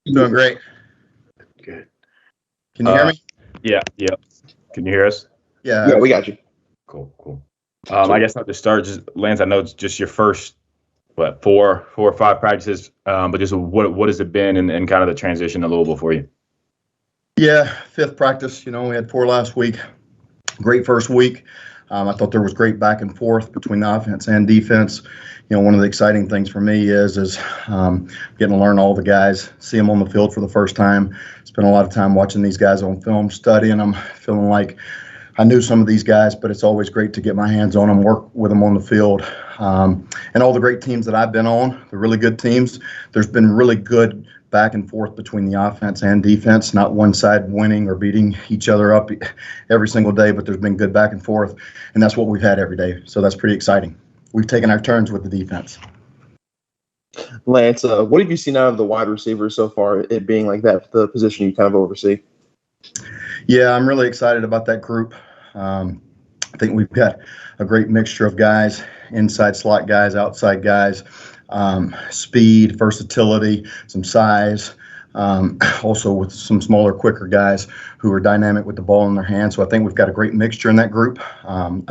Doing great. Good. Can you hear me? Yeah. Can you hear us? Yeah. We got you. Cool. I guess I'll just start. Just Lance, I know it's just your first, four or five practices, but just what has it been and kind of the transition to Louisville for you? Yeah, fifth practice. We had 4 last week. Great first week. I thought there was great back and forth between the offense and defense. One of the exciting things for me is getting to learn all the guys, see them on the field for the first time. Spend a lot of time watching these guys on film, studying them, feeling like I knew some of these guys, but it's always great to get my hands on them, work with them on the field. And all the great teams that I've been on, the really good teams, there's been really good back and forth between the offense and defense, not one side winning or beating each other up every single day, but there's been good back and forth, and that's what we've had every day. So that's pretty exciting. We've taken our turns with the defense. Lance, what have you seen out of the wide receivers so far, it being like that, the position you kind of oversee? Yeah, I'm really excited about that group. I think we've got a great mixture of guys, inside slot guys, outside guys, speed, versatility, some size, also with some smaller, quicker guys who are dynamic with the ball in their hands. So I think we've got a great mixture in that group.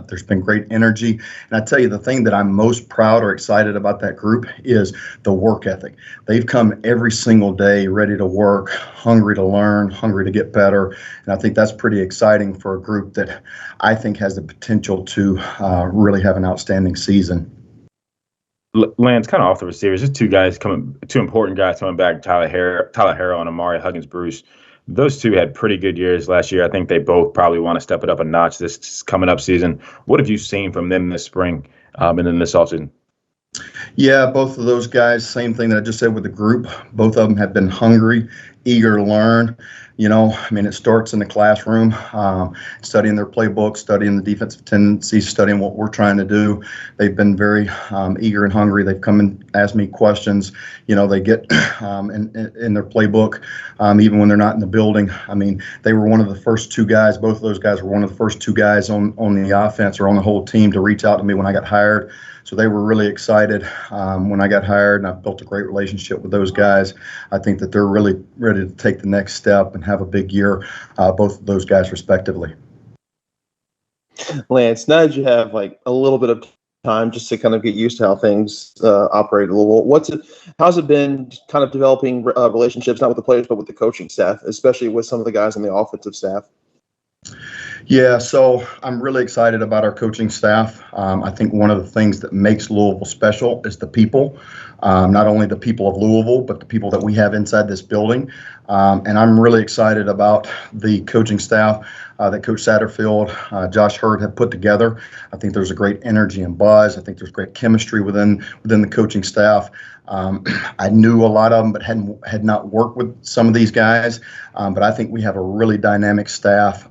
There's been great energy. And I tell you, the thing that I'm most proud or excited about that group is the work ethic. They've come every single day ready to work, hungry to learn, hungry to get better. And I think that's pretty exciting for a group that I think has the potential to really have an outstanding season. Lance, kind of off the receivers, just two important guys coming back, Tyler Harrell and Amari Huggins-Bruce. Those two had pretty good years last year. I think they both probably want to step it up a notch this coming up season. What have you seen from them this spring and then this offseason? Yeah, both of those guys, same thing that I just said with the group. Both of them have been hungry, eager to learn. It starts in the classroom, studying their playbook, studying the defensive tendencies, studying what we're trying to do. They've been very eager and hungry. They've come and asked me questions. They get in their playbook, even when they're not in the building. They were one of the first two guys. Both of those guys were one of the first two guys on the offense or on the whole team to reach out to me when I got hired. So they were really excited when I got hired, and I've built a great relationship with those guys. I think that they're really ready to take the next step and have a big year, both of those guys respectively. Lance, now that you have a little bit of time just to kind of get used to how things operate a little, how's it been kind of developing relationships, not with the players, but with the coaching staff, especially with some of the guys on the offensive staff? Yeah, so I'm really excited about our coaching staff. I think one of the things that makes Louisville special is the people, not only the people of Louisville, but the people that we have inside this building. And I'm really excited about the coaching staff that Coach Satterfield, Josh Hurd have put together. I think there's a great energy and buzz. I think there's great chemistry within the coaching staff. I knew a lot of them, but had not worked with some of these guys. But I think we have a really dynamic staff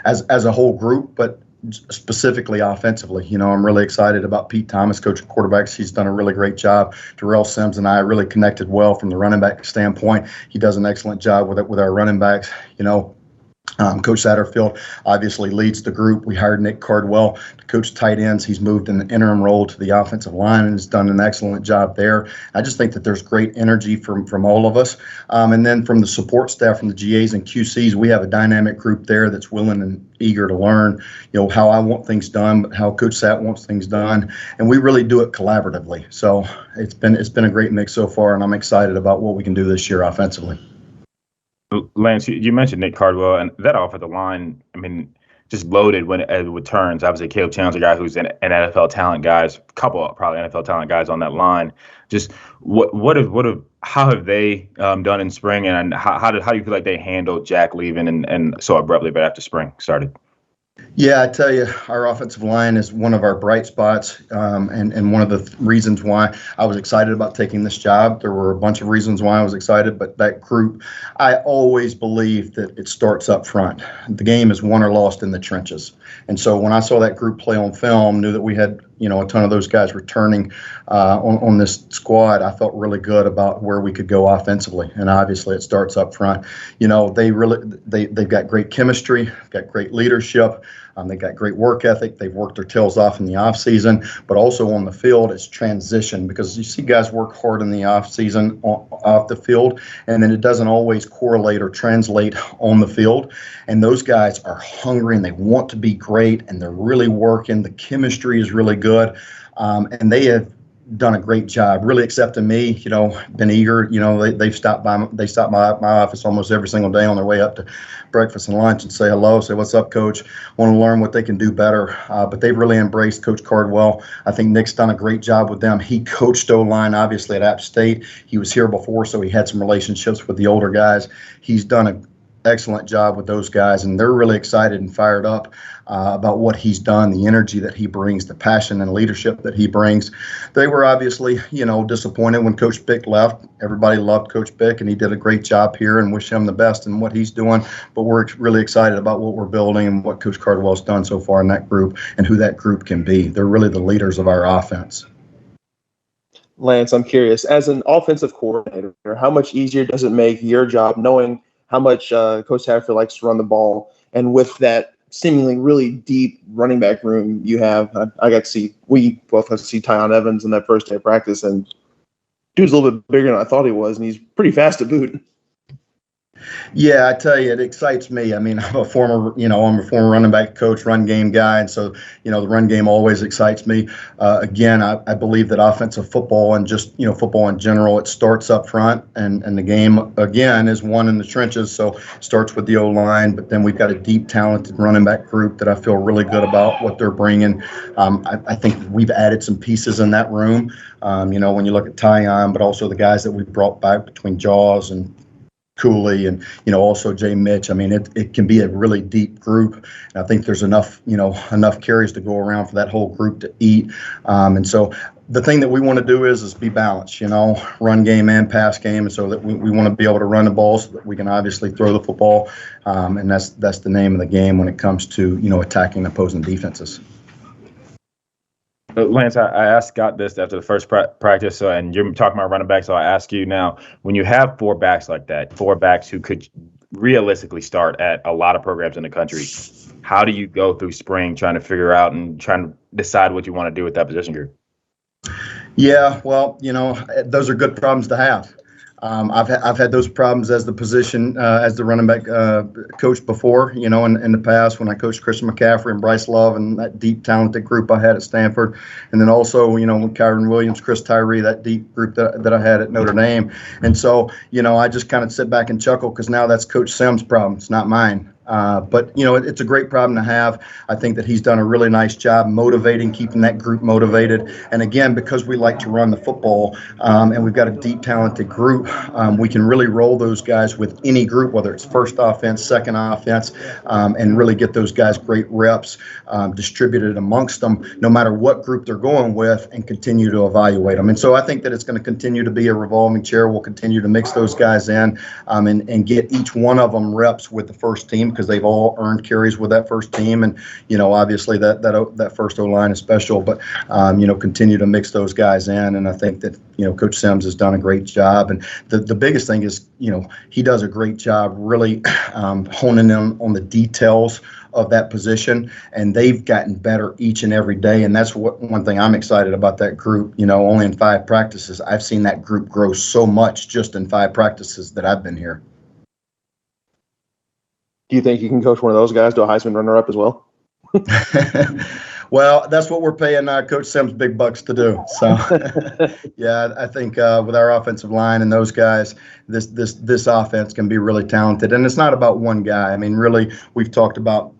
as a whole group, but specifically offensively. I'm really excited about Pete Thomas, coach of quarterbacks. He's done a really great job. Darrell Sims and I really connected well from the running back standpoint. He does an excellent job with our running backs. Coach Satterfield obviously leads the group. We hired Nick Cardwell to coach tight ends. He's moved in the interim role to the offensive line and has done an excellent job there. I just think that there's great energy from all of us. And then from the support staff, from the GAs and QCs, we have a dynamic group there that's willing and eager to learn, how I want things done, but how Coach Sat wants things done. And we really do it collaboratively. So it's been a great mix so far, and I'm excited about what we can do this year offensively. Lance, you mentioned Nick Cardwell, and that offensive line, just loaded with turns. Obviously, Caleb Chandler's a guy who's an NFL talent guys, a couple probably NFL talent guys on that line. Just how have they done in spring, and how do you feel like they handled Jack leaving and so abruptly right after spring started? Yeah, I tell you, our offensive line is one of our bright spots, and one of the reasons why I was excited about taking this job. There were a bunch of reasons why I was excited, but that group, I always believe that it starts up front. The game is won or lost in the trenches. And so when I saw that group play on film, knew that we had a ton of those guys returning on this squad, I felt really good about where we could go offensively. And obviously it starts up front. They've got great chemistry, got great leadership. They got great work ethic. They've worked their tails off in the off season, but also on the field, it's transition, because you see guys work hard in the off season off the field, and then it doesn't always correlate or translate on the field. And those guys are hungry and they want to be great, and they're really working. The chemistry is really good, and they have done a great job, really accepting me, been eager. They stop by my office almost every single day on their way up to breakfast and lunch and say hello, say what's up, coach, want to learn what they can do better. But they've really embraced Coach Cardwell. I think Nick's done a great job with them. He coached O-line obviously at App State. He was here before, so he had some relationships with the older guys. He's done an excellent job with those guys, and they're really excited and fired up about what he's done, the energy that he brings, the passion and leadership that he brings. They were obviously, disappointed when Coach Bick left. Everybody loved Coach Bick, and he did a great job here, and wish him the best in what he's doing. But we're really excited about what we're building and what Coach Cardwell's done so far in that group and who that group can be. They're really the leaders of our offense. Lance, I'm curious, as an offensive coordinator, how much easier does it make your job knowing how much Coach Hatfield likes to run the ball, and with that seemingly really deep running back room you have? We both got to see Tyon Evans in that first day of practice, and dude's a little bit bigger than I thought he was, and he's pretty fast to boot. Yeah, I tell you, it excites me. I mean, I'm a former running back coach, run game guy, and so the run game always excites me. Again, I believe that offensive football and just football in general, it starts up front, and the game again is won in the trenches. So it starts with the O-line, but then we've got a deep, talented running back group that I feel really good about what they're bringing. I think we've added some pieces in that room. When you look at Tyon, but also the guys that we've brought back between Jaws and Cooley and also Jay Mitch. I mean, it can be a really deep group, and I think there's enough carries to go around for that whole group to eat. And so the thing that we want to do is be balanced, run game and pass game, and so that we want to be able to run the ball so that we can obviously throw the football, and that's the name of the game when it comes to attacking opposing defenses. Lance, I asked Scott this after the first practice, and you're talking about running back, so I ask you now, when you have four backs like that, four backs who could realistically start at a lot of programs in the country, how do you go through spring trying to figure out and trying to decide what you want to do with that position group? Yeah, well, those are good problems to have. I've had those problems as the position as the running back coach before, in the past when I coached Christian McCaffrey and Bryce Love and that deep talented group I had at Stanford, and then also with Kyron Williams, Chris Tyree, that deep group that I had at Notre Dame. And so I just kind of sit back and chuckle because now that's Coach Sims' problem. It's not mine. But it's a great problem to have. I think that he's done a really nice job motivating, keeping that group motivated. And again, because we like to run the football and we've got a deep, talented group, we can really roll those guys with any group, whether it's first offense, second offense, and really get those guys great reps distributed amongst them, no matter what group they're going with, and continue to evaluate them. And so I think that it's going to continue to be a revolving chair. We'll continue to mix those guys in and get each one of them reps with the first team, because they've all earned carries with that first team, and obviously that first O-line is special, but continue to mix those guys in, and I think that Coach Sims has done a great job, and the biggest thing is he does a great job really honing in on the details of that position, and they've gotten better each and every day, and that's one thing I'm excited about that group. Only in 5 practices, I've seen that group grow so much just in 5 practices that I've been here. Do you think you can coach one of those guys to a Heisman runner-up as well? Well, that's what we're paying Coach Sims big bucks to do. So, yeah, I think with our offensive line and those guys, this offense can be really talented. And it's not about one guy. I mean, really, we've talked about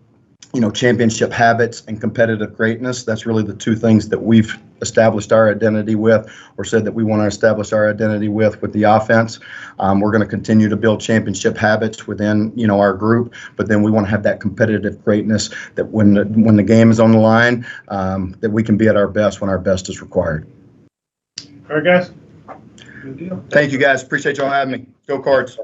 championship habits and competitive greatness. That's really the 2 things that we've established our identity with, or said that we want to establish our identity with the offense. We're going to continue to build championship habits within our group, but then we want to have that competitive greatness that when the game is on the line, that we can be at our best when our best is required. All right, guys. Good deal. Thank you, guys. Appreciate y'all having me. Go Cards.